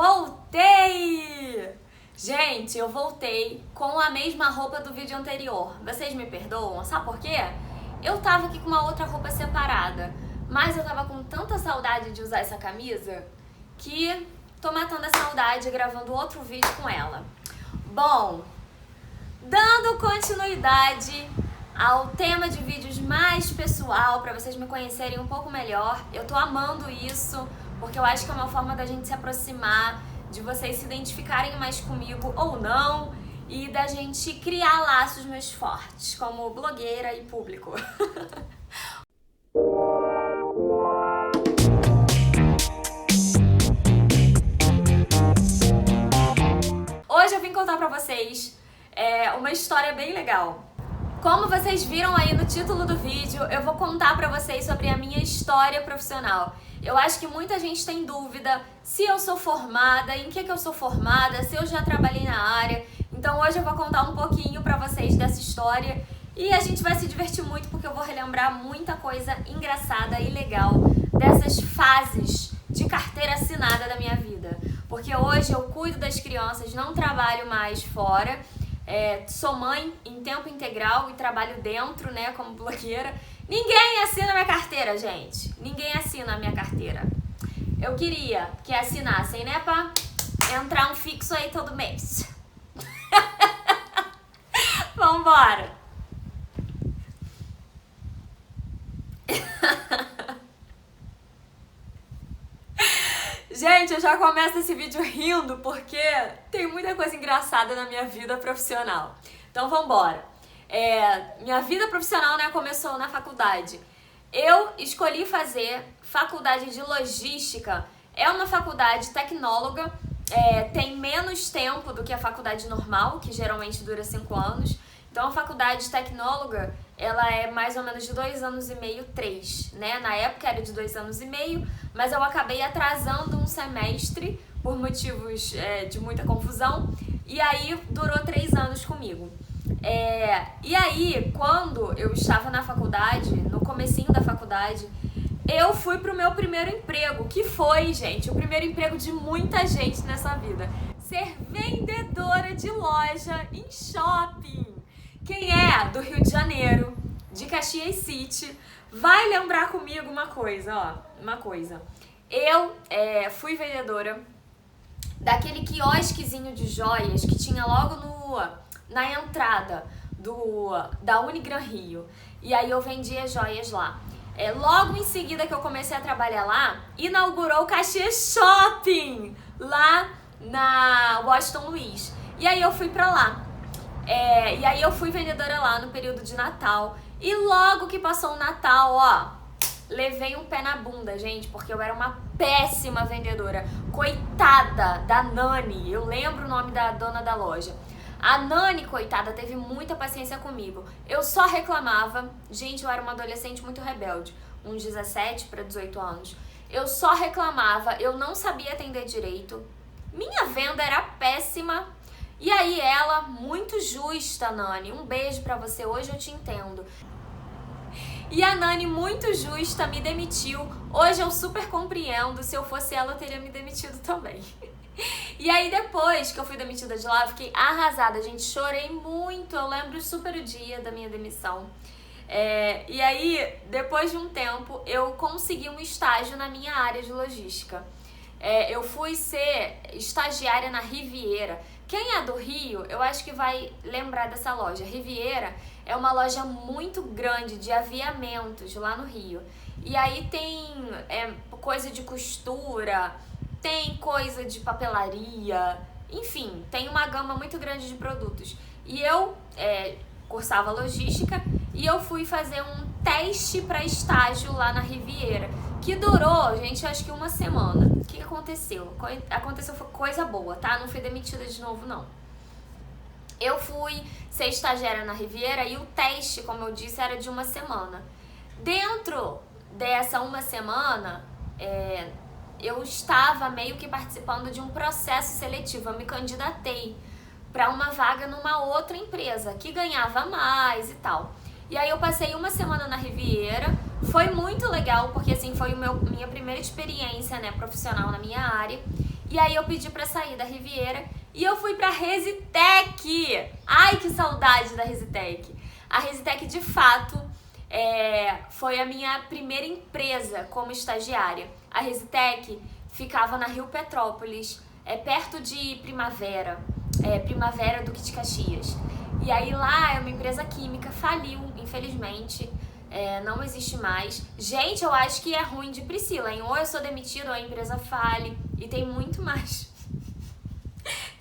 Voltei! Gente, eu voltei com a mesma roupa do vídeo anterior. Vocês me perdoam? Sabe por quê? Eu tava aqui com uma outra roupa separada, mas eu tava com tanta saudade de usar essa camisa que tô matando a saudade gravando outro vídeo com ela. Bom, dando continuidade ao tema de vídeos mais pessoal, para vocês me conhecerem um pouco melhor, eu tô amando isso, porque eu acho que é uma forma da gente se aproximar, de vocês se identificarem mais comigo ou não, e da gente criar laços mais fortes, como blogueira e público. Hoje eu vim contar pra vocês uma história bem legal. Como vocês viram aí no título do vídeo, eu vou contar pra vocês sobre a minha história profissional. Eu acho que muita gente tem dúvida se eu sou formada, em que eu sou formada, se eu já trabalhei na área. Então hoje eu vou contar um pouquinho pra vocês dessa história e a gente vai se divertir muito porque eu vou relembrar muita coisa engraçada e legal dessas fases de carteira assinada da minha vida. Porque hoje eu cuido das crianças, não trabalho mais fora. Sou mãe em tempo integral e trabalho dentro, né, como blogueira. Ninguém assina minha carteira, gente. Ninguém assina a minha carteira. Eu queria que assinassem, né, pra entrar um fixo aí todo mês. Vambora! Gente, eu já começo esse vídeo rindo porque tem muita coisa engraçada na minha vida profissional. Então vambora. Minha vida profissional, né, começou na faculdade. Eu escolhi fazer faculdade de logística. É uma faculdade tecnóloga, tem menos tempo do que a faculdade normal, que geralmente dura 5 anos. Então a faculdade tecnóloga, ela é mais ou menos de 2 anos e meio, 3, né? Na época era de 2 anos e meio, mas eu acabei atrasando um semestre por motivos de muita confusão, e aí durou 3 anos comigo. E aí, quando eu estava na faculdade, no comecinho da faculdade, eu fui pro meu primeiro emprego, que foi, gente, o primeiro emprego de muita gente nessa vida. Ser vendedora de loja em shopping. Quem é do Rio de Janeiro, de Caxias City, vai lembrar comigo uma coisa, ó. Uma coisa. Eu fui vendedora daquele quiosquezinho de joias que tinha logo na entrada da Unigran Rio. E aí eu vendia joias lá. Logo em seguida que eu comecei a trabalhar lá, inaugurou o Caxias Shopping, lá na Washington Luiz. E aí eu fui pra lá. E aí eu fui vendedora lá no período de Natal. E logo que passou o Natal, ó, levei um pé na bunda, gente, porque eu era uma péssima vendedora. Coitada da Nani, eu lembro o nome da dona da loja. A Nani, coitada, teve muita paciência comigo. Eu só reclamava. Gente, eu era uma adolescente muito rebelde, uns 17 para 18 anos. Eu só reclamava, eu não sabia atender direito. Minha venda era péssima. E aí ela, muito justa, Nani, um beijo pra você, hoje eu te entendo. E a Nani, muito justa, me demitiu. Hoje eu super compreendo, se eu fosse ela eu teria me demitido também. E aí depois que eu fui demitida de lá, eu fiquei arrasada, gente, chorei muito, eu lembro super o dia da minha demissão. E aí, depois de um tempo, eu consegui um estágio na minha área de logística. Eu fui ser estagiária na Riviera. Quem é do Rio, eu acho que vai lembrar dessa loja. Riviera é uma loja muito grande de aviamentos lá no Rio. E aí tem coisa de costura, tem coisa de papelaria, enfim, tem uma gama muito grande de produtos. E eu cursava logística e eu fui fazer um teste para estágio lá na Riviera, que durou, gente, acho que 1 semana. O que aconteceu? Aconteceu coisa boa, tá? Não fui demitida de novo, não. Eu fui ser estagiária na Riviera e o teste, como eu disse, era de 1 semana. Dentro dessa 1 semana, eu estava meio que participando de um processo seletivo. Eu me candidatei para uma vaga numa outra empresa que ganhava mais e tal. E aí eu passei 1 semana na Riviera, foi muito legal, porque assim, foi minha primeira experiência, né, profissional na minha área. E aí eu pedi pra sair da Riviera e eu fui pra Resitec. Ai, que saudade da Resitec. A Resitec, de fato, foi a minha primeira empresa como estagiária. A Resitec ficava na Rio Petrópolis, perto de Primavera, Primavera Duque de Caxias. E aí lá é uma empresa química, faliu, infelizmente, não existe mais. Gente, eu acho que é ruim de Priscila, hein? Ou eu sou demitida ou a empresa fale. E tem muito mais.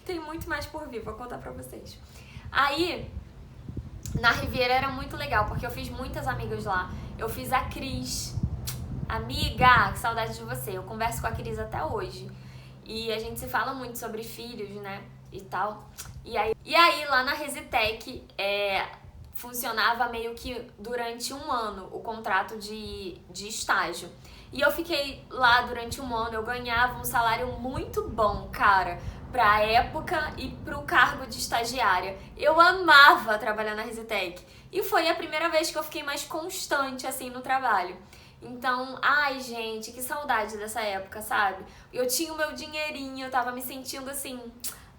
Tem muito mais por vir, vou contar pra vocês. Aí, na Riviera era muito legal, porque eu fiz muitas amigas lá. Eu fiz a Cris. Amiga, que saudade de você. Eu converso com a Cris até hoje. E a gente se fala muito sobre filhos, né? E tal. E aí lá na Resitec, funcionava meio que durante um ano o contrato de estágio. E eu fiquei lá durante um ano, eu ganhava um salário muito bom, cara, pra época e pro cargo de estagiária. Eu amava trabalhar na Resitec. E foi a primeira vez que eu fiquei mais constante, assim, no trabalho. Então, ai, gente, que saudade dessa época, sabe? Eu tinha o meu dinheirinho, eu tava me sentindo, assim,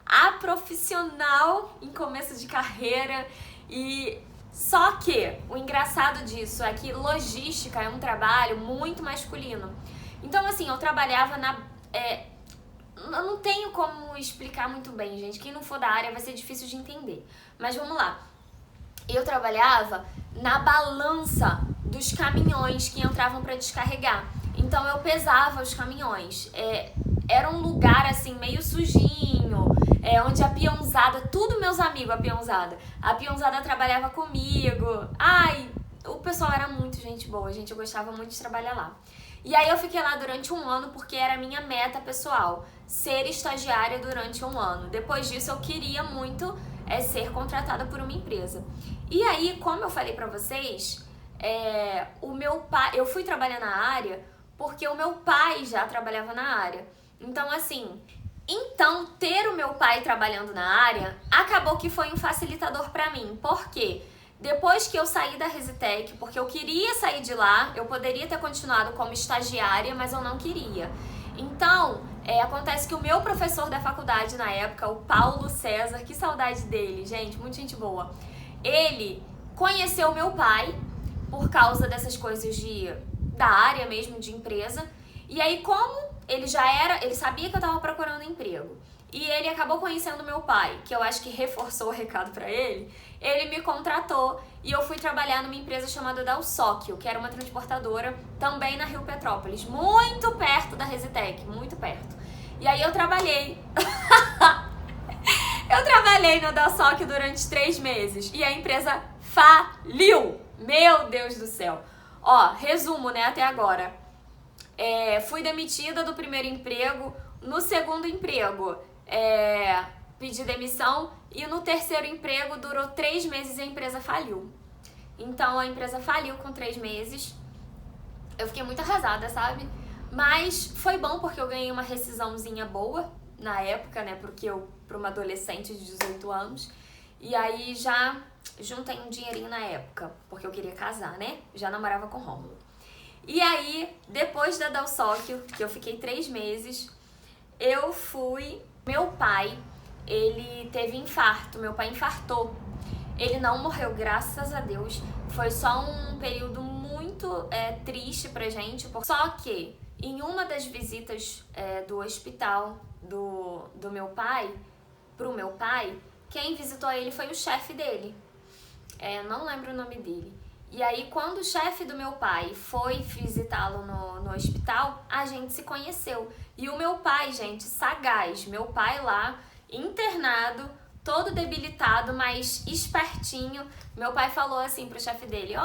a profissional em começo de carreira. E só que o engraçado disso é que logística é um trabalho muito masculino. Então, assim, eu trabalhava eu não tenho como explicar muito bem, gente. Quem não for da área vai ser difícil de entender. Mas vamos lá. Eu trabalhava na balança dos caminhões que entravam para descarregar. Então eu pesava os caminhões. Era um lugar assim meio sujinho, onde a peãozada, tudo meus amigos a peãozada trabalhava comigo. Ai, o pessoal era muito gente boa, gente, eu gostava muito de trabalhar lá. E aí eu fiquei lá durante um ano porque era a minha meta pessoal, ser estagiária durante um ano. Depois disso eu queria muito ser contratada por uma empresa. E aí, como eu falei pra vocês, o meu pai, eu fui trabalhar na área porque o meu pai já trabalhava na área. Então, assim, ter o meu pai trabalhando na área acabou que foi um facilitador pra mim. Por quê? Depois que eu saí da Resitec, porque eu queria sair de lá, eu poderia ter continuado como estagiária, mas eu não queria. Então, acontece que o meu professor da faculdade na época, o Paulo César, que saudade dele, gente, muita gente boa. Ele conheceu meu pai por causa dessas coisas da área mesmo, de empresa. E aí, como ele sabia que eu tava procurando emprego. E ele acabou conhecendo meu pai, que eu acho que reforçou o recado pra ele. Ele me contratou e eu fui trabalhar numa empresa chamada Dalsóquio, que era uma transportadora também na Rio Petrópolis, muito perto da Resitec, muito perto. E aí eu trabalhei. Eu trabalhei no Dalsóquio durante 3 meses e a empresa faliu. Meu Deus do céu. Ó, resumo, né, até agora. Fui demitida do primeiro emprego. No segundo emprego, pedi demissão. E no terceiro emprego, durou 3 meses e a empresa faliu. Então, a empresa faliu com 3 meses. Eu fiquei muito arrasada, sabe? Mas foi bom porque eu ganhei uma rescisãozinha boa na época, né? Porque para uma adolescente de 18 anos. E aí já juntei um dinheirinho na época, porque eu queria casar, né? Já namorava com o Rômulo. E aí, depois da Dalsóquio, que eu fiquei 3 meses, eu fui... Meu pai, ele teve infarto, meu pai infartou. Ele não morreu, graças a Deus. Foi só um período muito triste pra gente. Só que, em uma das visitas do hospital do meu pai, pro meu pai, quem visitou ele foi o chefe dele. Não lembro o nome dele. E aí, quando o chefe do meu pai foi visitá-lo no hospital, a gente se conheceu. E o meu pai, gente, sagaz, meu pai lá, internado, todo debilitado, mas espertinho, meu pai falou assim pro chefe dele,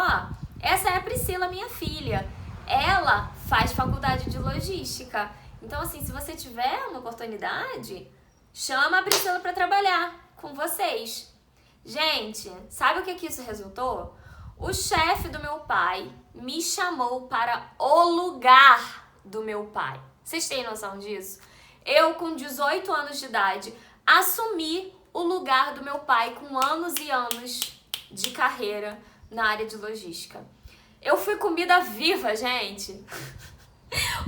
essa é a Priscila, minha filha. Ela faz faculdade de logística. Então, assim, se você tiver uma oportunidade, chama a Priscila pra trabalhar com vocês. Gente, sabe o que isso resultou? O chefe do meu pai me chamou para o lugar do meu pai. Vocês têm noção disso? Eu, com 18 anos de idade, assumi o lugar do meu pai com anos e anos de carreira na área de logística. Eu fui comida viva, gente.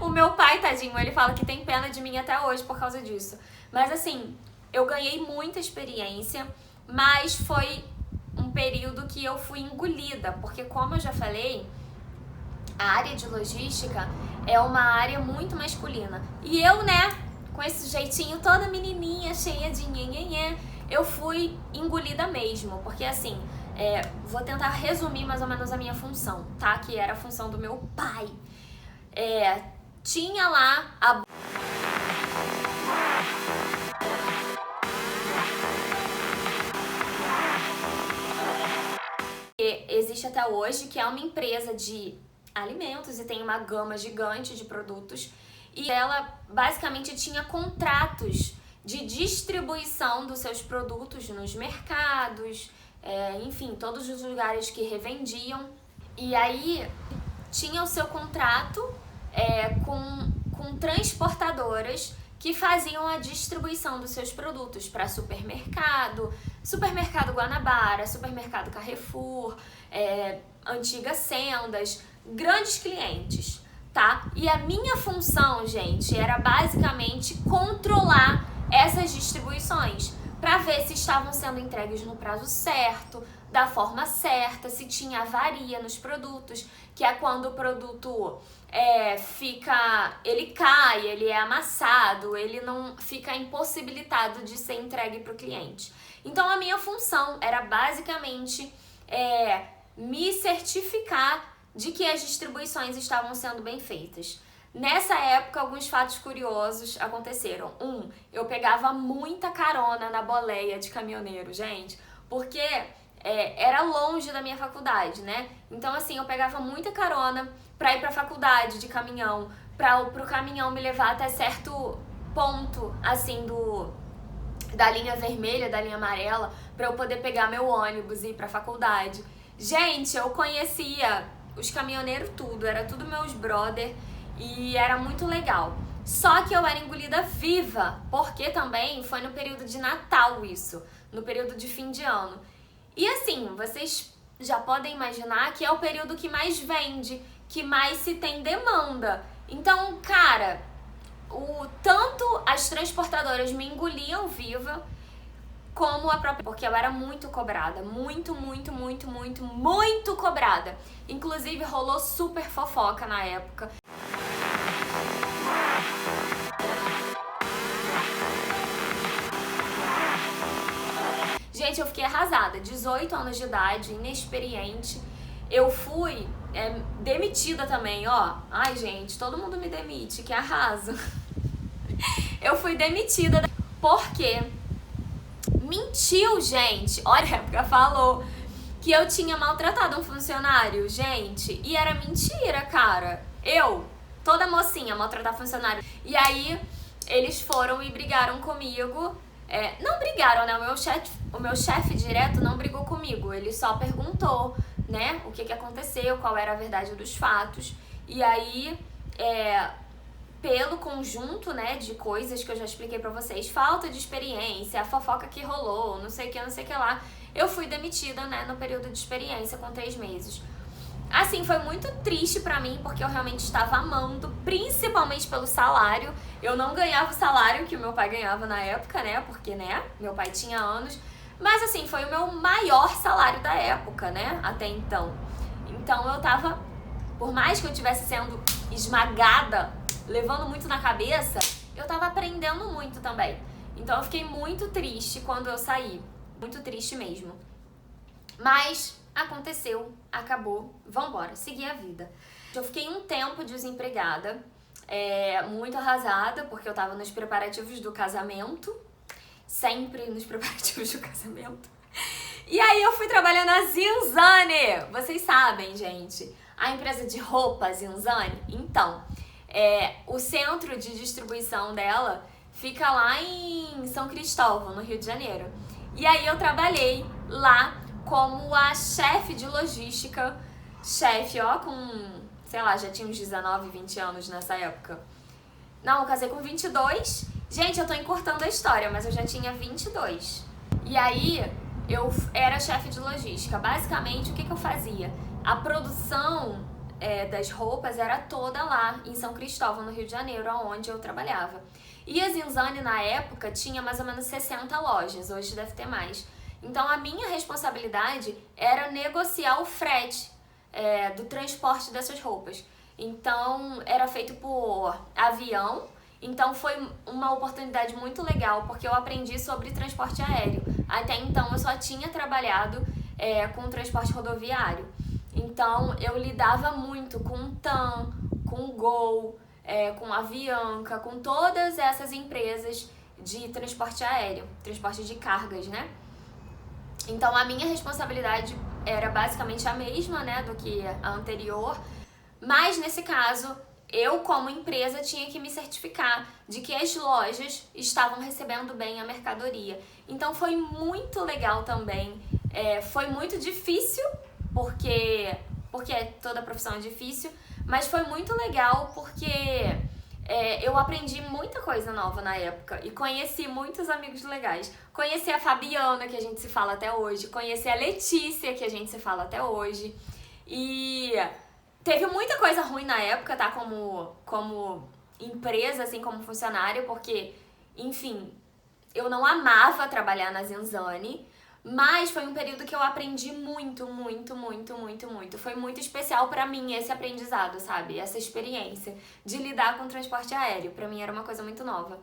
O meu pai, tadinho, ele fala que tem pena de mim até hoje por causa disso. Mas assim, eu ganhei muita experiência, mas foi um período que eu fui engolida, porque como eu já falei, a área de logística é uma área muito masculina. E eu, né, com esse jeitinho toda menininha, cheia de nhenhenhé, eu fui engolida mesmo, porque assim, vou tentar resumir mais ou menos a minha função, tá? Que era a função do meu pai. Tinha lá a... Existe até hoje, que é uma empresa de alimentos e tem uma gama gigante de produtos. E ela basicamente tinha contratos de distribuição dos seus produtos nos mercados, enfim, todos os lugares que revendiam. E aí tinha o seu contrato com transportadoras que faziam a distribuição dos seus produtos para supermercado Guanabara, supermercado Carrefour, antigas Sendas, grandes clientes, tá? E a minha função, gente, era basicamente controlar essas distribuições para ver se estavam sendo entregues no prazo certo, da forma certa, se tinha avaria nos produtos, que é quando o produto ele cai, ele é amassado, ele não fica impossibilitado de ser entregue para o cliente. Então a minha função era basicamente me certificar de que as distribuições estavam sendo bem feitas. Nessa época, alguns fatos curiosos aconteceram. Eu pegava muita carona na boleia de caminhoneiro, gente, porque era longe da minha faculdade, né? Então, assim, eu pegava muita carona pra ir pra faculdade de caminhão, pro caminhão me levar até certo ponto, assim, da linha vermelha, da linha amarela, pra eu poder pegar meu ônibus e ir pra faculdade. Gente, eu conhecia os caminhoneiros tudo, era tudo meus brother e era muito legal. Só que eu era engolida viva, porque também foi no período de Natal isso, no período de fim de ano. E assim, vocês já podem imaginar que é o período que mais vende, que mais se tem demanda. Então, cara, tanto as transportadoras me engoliam viva, como a própria... Porque eu era muito cobrada, muito cobrada. Inclusive, rolou super fofoca na época. Gente, eu fiquei arrasada. 18 anos de idade, inexperiente. Eu fui demitida também, ó. Ai, gente, todo mundo me demite, que arraso. Eu fui demitida porque mentiu, gente. Olha, a época falou que eu tinha maltratado um funcionário, gente. E era mentira, cara. Eu, toda mocinha, maltratar funcionário. E aí, eles foram e brigaram comigo. Não brigaram, né? O meu chefe direto não brigou comigo. Ele só perguntou, né? O que aconteceu, qual era a verdade dos fatos. E aí, pelo conjunto, né, de coisas que eu já expliquei pra vocês, falta de experiência, a fofoca que rolou, não sei o que lá, eu fui demitida, né, no período de experiência com 3 meses. Assim, foi muito triste pra mim, porque eu realmente estava amando, principalmente pelo salário. Eu não ganhava o salário que o meu pai ganhava na época, né, porque, né, meu pai tinha anos. Mas, assim, foi o meu maior salário da época, né, até então. Então, eu tava, por mais que eu estivesse sendo esmagada, levando muito na cabeça, eu tava aprendendo muito também. Então, eu fiquei muito triste quando eu saí. Muito triste mesmo. Mas aconteceu, acabou, vambora, segui a vida. Eu fiquei um tempo desempregada, muito arrasada, porque eu tava nos preparativos do casamento, sempre nos preparativos do casamento. E aí eu fui trabalhar na Zinzane, vocês sabem, gente, a empresa de roupa Zinzane. Então, o centro de distribuição dela fica lá em São Cristóvão, no Rio de Janeiro. E aí eu trabalhei lá como a chefe de logística, com, sei lá, já tinha uns 19, 20 anos nessa época. Não, eu casei com 22. Gente, eu tô encurtando a história, mas eu já tinha 22. E aí, eu era chefe de logística. Basicamente, o que eu fazia? A produção das roupas era toda lá em São Cristóvão, no Rio de Janeiro, onde eu trabalhava. E a Zinzane, na época, tinha mais ou menos 60 lojas, hoje deve ter mais. Então, a minha responsabilidade era negociar o frete do transporte dessas roupas. Então, era feito por avião. Então, foi uma oportunidade muito legal, porque eu aprendi sobre transporte aéreo. Até então, eu só tinha trabalhado com transporte rodoviário. Então, eu lidava muito com o TAM, com o Gol, com a Avianca, com todas essas empresas de transporte aéreo, transporte de cargas, né? Então, a minha responsabilidade era basicamente a mesma, né, do que a anterior, mas nesse caso, eu como empresa tinha que me certificar de que as lojas estavam recebendo bem a mercadoria. Então, foi muito legal também, foi muito difícil, porque toda profissão é difícil, mas foi muito legal porque eu aprendi muita coisa nova na época e conheci muitos amigos legais. Conheci a Fabiana, que a gente se fala até hoje, conheci a Letícia, que a gente se fala até hoje. E teve muita coisa ruim na época, tá? Como empresa, assim, como funcionário, porque, enfim, eu não amava trabalhar na Zinzane, mas foi um período que eu aprendi muito, muito, muito, muito, muito. Foi muito especial pra mim esse aprendizado, sabe? Essa experiência de lidar com transporte aéreo. Pra mim era uma coisa muito nova.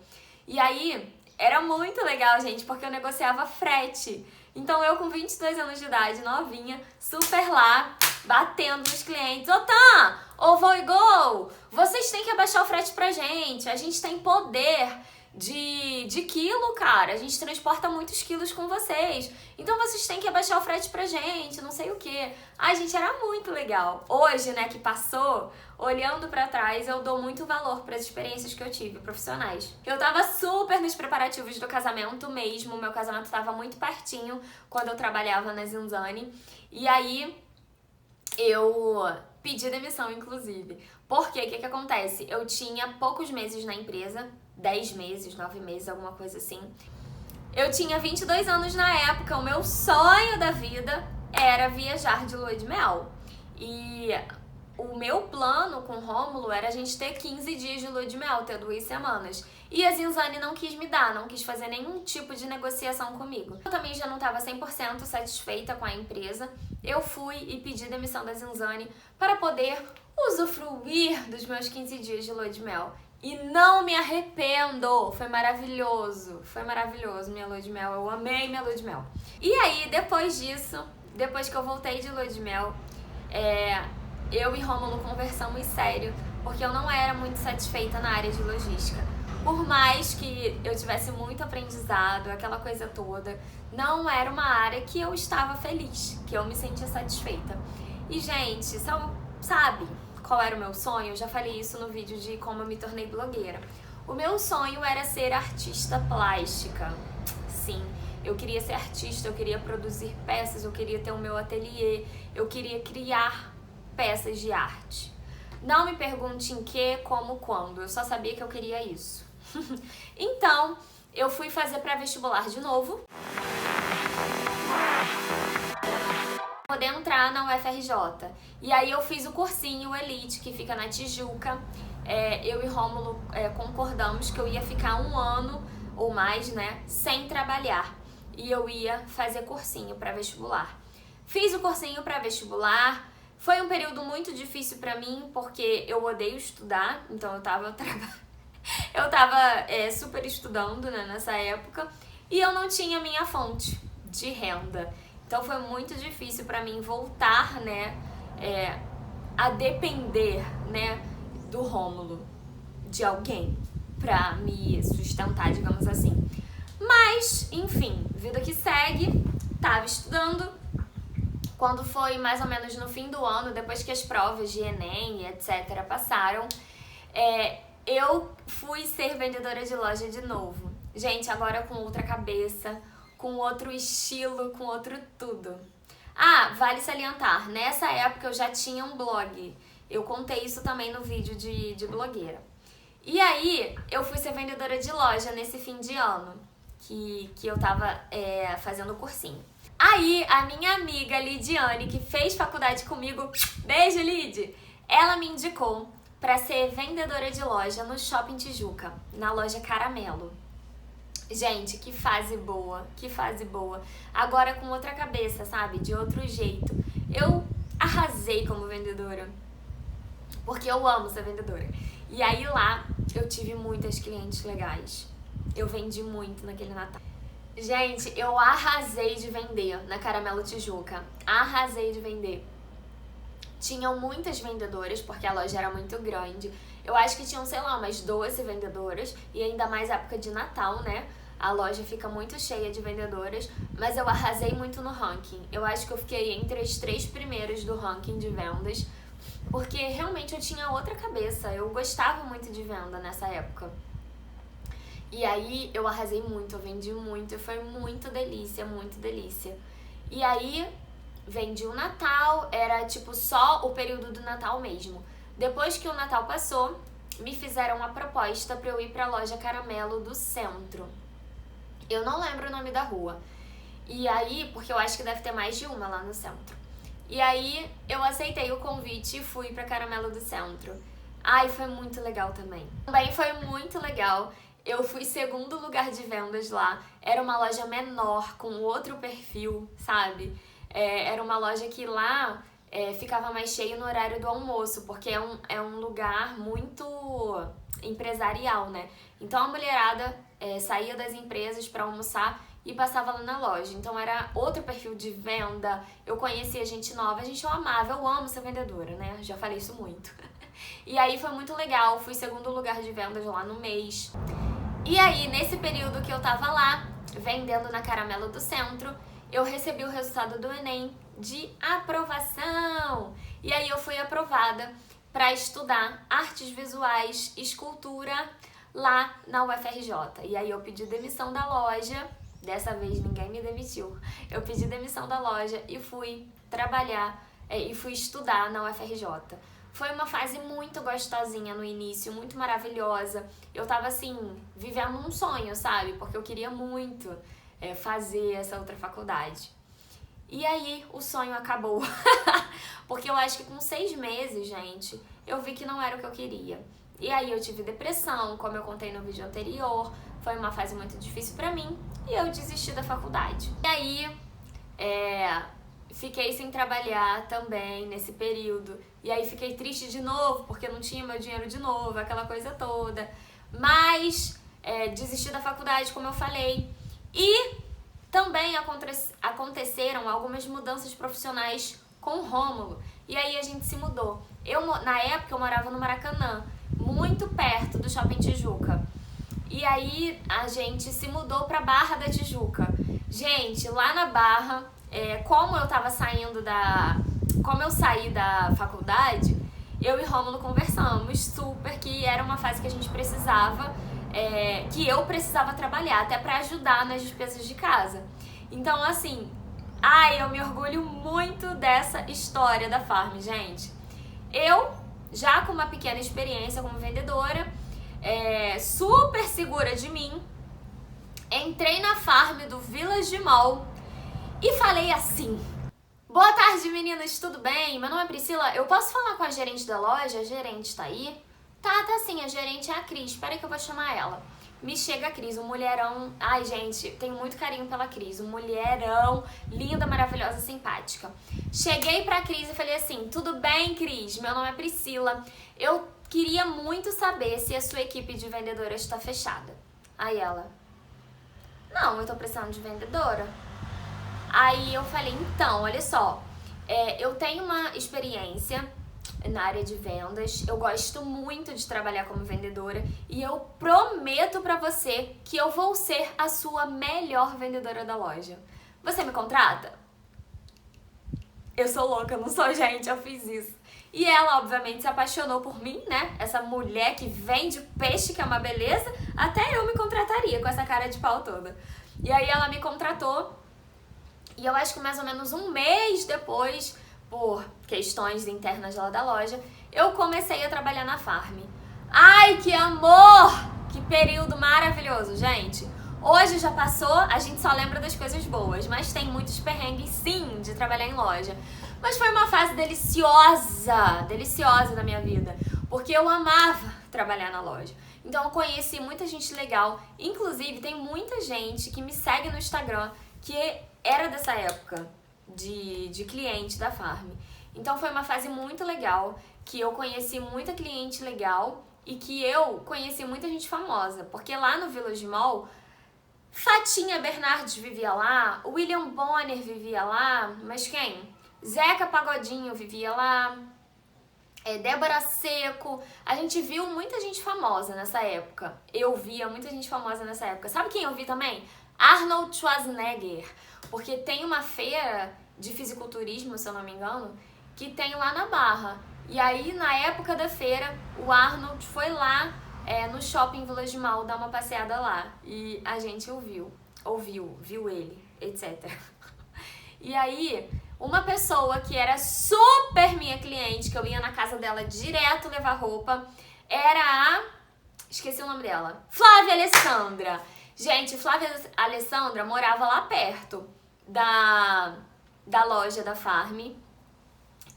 E aí, era muito legal, gente, porque eu negociava frete. Então eu com 22 anos de idade, novinha, super lá, batendo nos clientes. Ô Tam, ô Voigol, vocês têm que abaixar o frete pra gente. A gente tem poder de quilo, cara. A gente transporta muitos quilos com vocês. Então vocês têm que abaixar o frete pra gente, não sei o quê. Ai, gente, era muito legal. Hoje, né, que passou, olhando pra trás, eu dou muito valor pras experiências que eu tive, profissionais. Eu tava super nos preparativos do casamento mesmo. Meu casamento tava muito pertinho quando eu trabalhava na Zinzane. E aí, eu pedi demissão, inclusive. Porque, o que acontece? Eu tinha poucos meses na empresa, 10 meses, 9 meses, alguma coisa assim. Eu tinha 22 anos na época, o meu sonho da vida era viajar de lua de mel. E o meu plano com o Rômulo era a gente ter 15 dias de lua de mel, ter 2 semanas. E a Zinzane não quis me dar, não quis fazer nenhum tipo de negociação comigo. Eu também já não estava 100% satisfeita com a empresa. Eu fui e pedi demissão da Zinzane para poder usufruir dos meus 15 dias de lua de mel. E não me arrependo, foi maravilhoso minha lua de mel, eu amei minha lua de mel. E aí, depois disso, depois que eu voltei de lua de mel, eu e Rômulo conversamos sério, porque eu não era muito satisfeita na área de logística. Por mais que eu tivesse muito aprendizado, aquela coisa toda, não era uma área que eu estava feliz, que eu me sentia satisfeita. E, gente, sabe qual era o meu sonho? Eu já falei isso no vídeo de como eu me tornei blogueira. O meu sonho era ser artista plástica. Sim, eu queria ser artista, eu queria produzir peças, eu queria ter o meu ateliê, eu queria criar peças de arte. Não me pergunte em que, como, quando, eu só sabia que eu queria isso. Então, eu fui fazer pré-vestibular de novo, poder entrar na UFRJ. E aí eu fiz o cursinho Elite, que fica na Tijuca. Eu e Rômulo concordamos que eu ia ficar 1 ano ou mais, né, sem trabalhar. E eu ia fazer cursinho para vestibular. Fiz o cursinho para vestibular. Foi um período muito difícil para mim, porque eu odeio estudar, então eu tava super estudando, né, nessa época, e eu não tinha minha fonte de renda. Então foi muito difícil para mim voltar, né, a depender, né, do Rômulo, de alguém pra me sustentar, digamos assim. Mas, enfim, vida que segue, tava estudando. Quando foi mais ou menos no fim do ano, depois que as provas de Enem e etc. passaram, eu fui ser vendedora de loja de novo. Gente, agora com outra cabeça, com outro estilo, com outro tudo. Ah, vale salientar, nessa época eu já tinha um blog. Eu contei isso também no vídeo de blogueira. E aí, eu fui ser vendedora de loja nesse fim de ano, que eu tava fazendo cursinho. Aí, a minha amiga Lidiane, que fez faculdade comigo, beijo Lid, Ela me indicou para ser vendedora de loja no Shopping Tijuca, na loja Caramelo. Gente, que fase boa, que fase boa. Agora com outra cabeça, sabe? De outro jeito. Eu arrasei como vendedora, porque eu amo ser vendedora. E aí lá eu tive muitas clientes legais. Eu vendi muito naquele Natal. Gente, eu arrasei de vender na Caramelo Tijuca. Arrasei de vender. Tinham muitas vendedoras, porque a loja era muito grande. Eu acho que tinham, sei lá, umas 12 vendedoras. E ainda mais época de Natal, né? A loja fica muito cheia de vendedoras. Mas eu arrasei muito no ranking. Eu acho que eu fiquei entre as 3 primeiras do ranking de vendas. Porque realmente eu tinha outra cabeça. Eu gostava muito de venda nessa época. E aí eu arrasei muito, eu vendi muito. Foi muito delícia, muito delícia. E aí vendi o Natal, era tipo só o período do Natal mesmo. Depois que o Natal passou, me fizeram uma proposta pra eu ir pra loja Caramelo do centro. Eu não lembro o nome da rua. E aí, porque eu acho que deve ter mais de uma lá no centro. E aí eu aceitei o convite e fui pra Caramelo do centro. Ai, foi muito legal também. Também foi muito legal. Eu fui segundo lugar de vendas lá. Era uma loja menor, com outro perfil, sabe? Era uma loja que lá ficava mais cheio no horário do almoço, porque é um lugar muito empresarial, né? Então a mulherada saía das empresas para almoçar e passava lá na loja. Então era outro perfil de venda, eu conhecia gente nova, eu amava, eu amo ser vendedora, né? Já falei isso muito. E aí foi muito legal, fui segundo lugar de vendas lá no mês. E aí, nesse período que eu tava lá, vendendo na Caramelo do Centro, eu recebi o resultado do Enem de aprovação. E aí eu fui aprovada para estudar artes visuais, escultura lá na UFRJ. E aí eu pedi demissão da loja, dessa vez ninguém me demitiu. Eu pedi demissão da loja e fui trabalhar e fui estudar na UFRJ. Foi uma fase muito gostosinha no início, muito maravilhosa. Eu tava assim, vivendo um sonho, sabe? Porque eu queria muito fazer essa outra faculdade. E aí o sonho acabou. Porque eu acho que com 6 meses, gente, eu vi que não era o que eu queria. E aí eu tive depressão, como eu contei no vídeo anterior. Foi uma fase muito difícil pra mim e eu desisti da faculdade. E aí, fiquei sem trabalhar também nesse período. E aí fiquei triste de novo, porque não tinha meu dinheiro de novo, aquela coisa toda. Mas desisti da faculdade, como eu falei. E também aconteceram algumas mudanças profissionais com o Rômulo. E aí a gente se mudou. Na época eu morava no Maracanã, muito perto do Shopping Tijuca. E aí a gente se mudou pra Barra da Tijuca. Gente, lá na Barra, como eu saí da faculdade, eu e Rômulo conversamos super que era uma fase que a gente precisava, que eu precisava trabalhar, até pra ajudar nas despesas de casa. Então, assim, eu me orgulho muito dessa história da Farm, gente. Eu, já com uma pequena experiência como vendedora, super segura de mim, entrei na Farm do Village Mall e falei assim: boa tarde, meninas, tudo bem? Meu nome é Priscila, eu posso falar com a gerente da loja? A gerente tá aí? Tá sim, a gerente é a Cris, espera que eu vou chamar ela. Me chega a Cris, um mulherão. Ai, gente, tenho muito carinho pela Cris, um mulherão, linda, maravilhosa, simpática. Cheguei pra Cris e falei assim: tudo bem, Cris? Meu nome é Priscila, eu queria muito saber se a sua equipe de vendedoras está fechada. Aí ela: não, eu tô precisando de vendedora. Aí eu falei: então, olha só, eu tenho uma experiência na área de vendas, eu gosto muito de trabalhar como vendedora e eu prometo pra você que eu vou ser a sua melhor vendedora da loja. Você me contrata? Eu sou louca, não sou, gente, eu fiz isso. E ela, obviamente, se apaixonou por mim, né? Essa mulher que vende peixe, que é uma beleza, até eu me contrataria com essa cara de pau toda. E aí ela me contratou e eu acho que mais ou menos um mês depois, por questões internas lá da loja, eu comecei a trabalhar na Farm. Ai, que amor! Que período maravilhoso, gente! Hoje já passou, a gente só lembra das coisas boas, mas tem muitos perrengues sim de trabalhar em loja. Mas foi uma fase deliciosa, deliciosa da minha vida, porque eu amava trabalhar na loja. Então eu conheci muita gente legal, inclusive tem muita gente que me segue no Instagram que era dessa época de cliente da Farm. Então foi uma fase muito legal, que eu conheci muita cliente legal e que eu conheci muita gente famosa, porque lá no Village Mall, Fatinha Bernardes vivia lá, William Bonner vivia lá, mas quem? Zeca Pagodinho vivia lá, Débora Seco. A gente viu muita gente famosa nessa época. Eu via muita gente famosa nessa época. Sabe quem eu vi também? Arnold Schwarzenegger. Porque tem uma feira de fisiculturismo, se eu não me engano, que tem lá na Barra. E aí, na época da feira, o Arnold foi lá no Shopping Village Mall dar uma passeada lá. E a gente viu ele, etc. E aí, uma pessoa que era super minha cliente, que eu ia na casa dela direto levar roupa, era a... esqueci o nome dela. Flávia Alessandra. Gente, Flávia Alessandra morava lá perto da loja da Farm.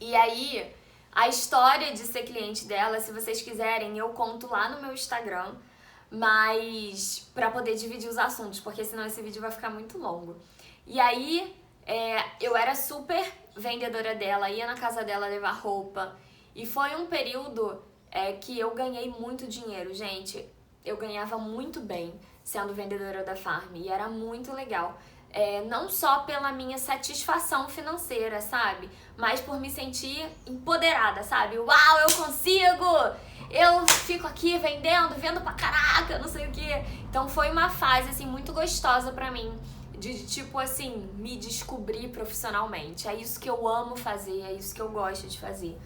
E aí, a história de ser cliente dela, se vocês quiserem, eu conto lá no meu Instagram, mas pra poder dividir os assuntos, porque senão esse vídeo vai ficar muito longo. E aí, eu era super vendedora dela, ia na casa dela levar roupa, e foi um período que eu ganhei muito dinheiro, gente. Eu ganhava muito bem sendo vendedora da Farm, e era muito legal. Não só pela minha satisfação financeira, sabe? Mas por me sentir empoderada, sabe? Uau, eu consigo! Eu fico aqui vendo pra caraca, não sei o quê. Então foi uma fase, assim, muito gostosa pra mim. De, tipo assim, me descobrir profissionalmente. É isso que eu amo fazer, é isso que eu gosto de fazer.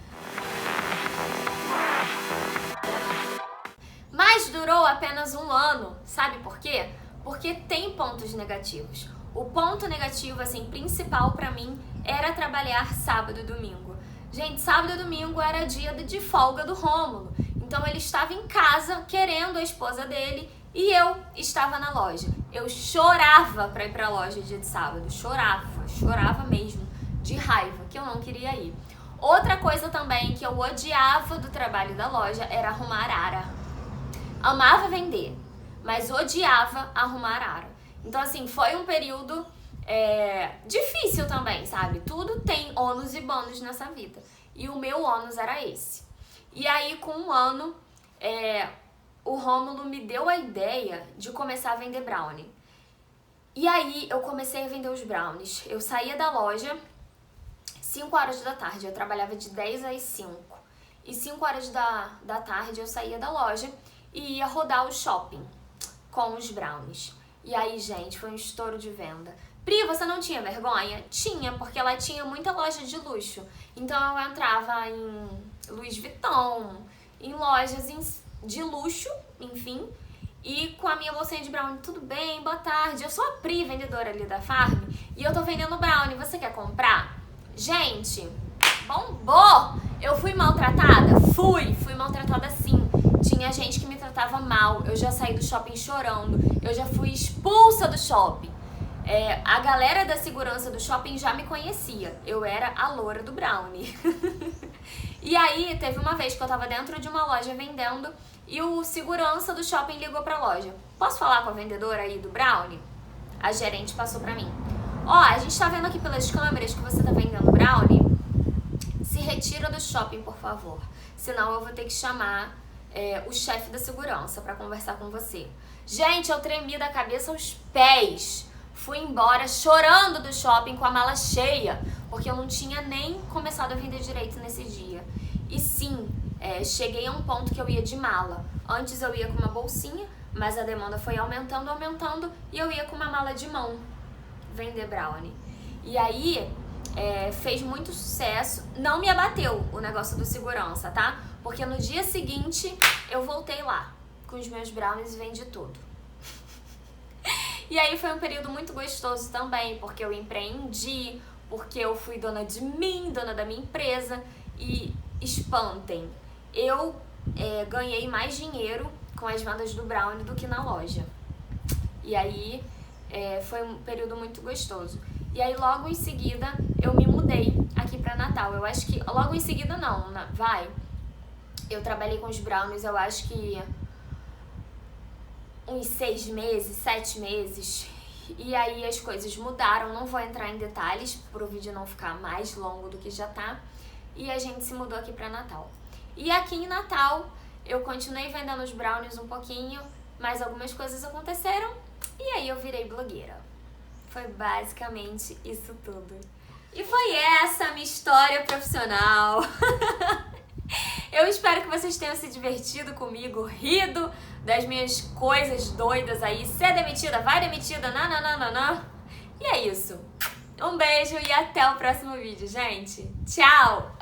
Mas durou apenas um ano, sabe por quê? Porque tem pontos negativos. O ponto negativo, assim, principal pra mim era trabalhar sábado e domingo. Gente, sábado e domingo era dia de folga do Rômulo. Então ele estava em casa querendo a esposa dele e eu estava na loja. Eu chorava pra ir pra loja dia de sábado. Chorava mesmo, de raiva, que eu não queria ir. Outra coisa também que eu odiava do trabalho da loja era arrumar ara. Amava vender, mas odiava arrumar ara. Então, assim, foi um período difícil também, sabe? Tudo tem ônus e bônus nessa vida. E o meu ônus era esse. E aí, com um ano, o Rômulo me deu a ideia de começar a vender brownie. E aí, eu comecei a vender os brownies. Eu saía da loja 5 horas da tarde. Eu trabalhava de 10 às 5. E 5 horas da tarde, eu saía da loja e ia rodar o shopping com os brownies. E aí, gente, foi um estouro de venda. Pri, você não tinha vergonha? Tinha, porque ela tinha muita loja de luxo. Então eu entrava em Louis Vuitton, em lojas de luxo, enfim, e com a minha bolsinha de brownie, tudo bem, boa tarde. Eu sou a Pri, vendedora ali da Farm, e eu tô vendendo brownie, você quer comprar? Gente, bombou! Eu fui maltratada? Fui maltratada sim. Tinha gente que me tratava mal, eu já saí do shopping chorando, eu já fui expulsa do shopping. A galera da segurança do shopping já me conhecia, eu era a loura do brownie. E aí, teve uma vez que eu tava dentro de uma loja vendendo e o segurança do shopping ligou pra loja. Posso falar com a vendedora aí do brownie? A gerente passou pra mim. A gente tá vendo aqui pelas câmeras que você tá vendendo brownie. Se retira do shopping, por favor. Senão eu vou ter que chamar o chefe da segurança pra conversar com você. Gente, eu tremi da cabeça aos pés. Fui embora chorando do shopping com a mala cheia, porque eu não tinha nem começado a vender direito nesse dia. E sim, cheguei a um ponto que eu ia de mala. Antes eu ia com uma bolsinha, mas a demanda foi aumentando, e eu ia com uma mala de mão vender brownie. E aí, fez muito sucesso. Não me abateu o negócio do segurança, tá? Porque no dia seguinte, eu voltei lá com os meus brownies e vendi tudo. E aí foi um período muito gostoso também, porque eu empreendi, porque eu fui dona de mim, dona da minha empresa. E espantem, eu ganhei mais dinheiro com as vendas do brownie do que na loja. E aí foi um período muito gostoso. E aí logo em seguida eu me mudei aqui pra Natal. Eu acho que logo em seguida não, eu trabalhei com os brownies, eu acho que uns 6 meses, 7 meses. E aí as coisas mudaram, não vou entrar em detalhes pro vídeo não ficar mais longo do que já tá. E a gente se mudou aqui pra Natal. E aqui em Natal eu continuei vendendo os brownies um pouquinho, mas algumas coisas aconteceram e aí eu virei blogueira. Foi basicamente isso tudo. E foi essa a minha história profissional. Eu espero que vocês tenham se divertido comigo, rido das minhas coisas doidas aí. Ser demitida, vai demitida, nananana. E é isso. Um beijo e até o próximo vídeo, gente. Tchau!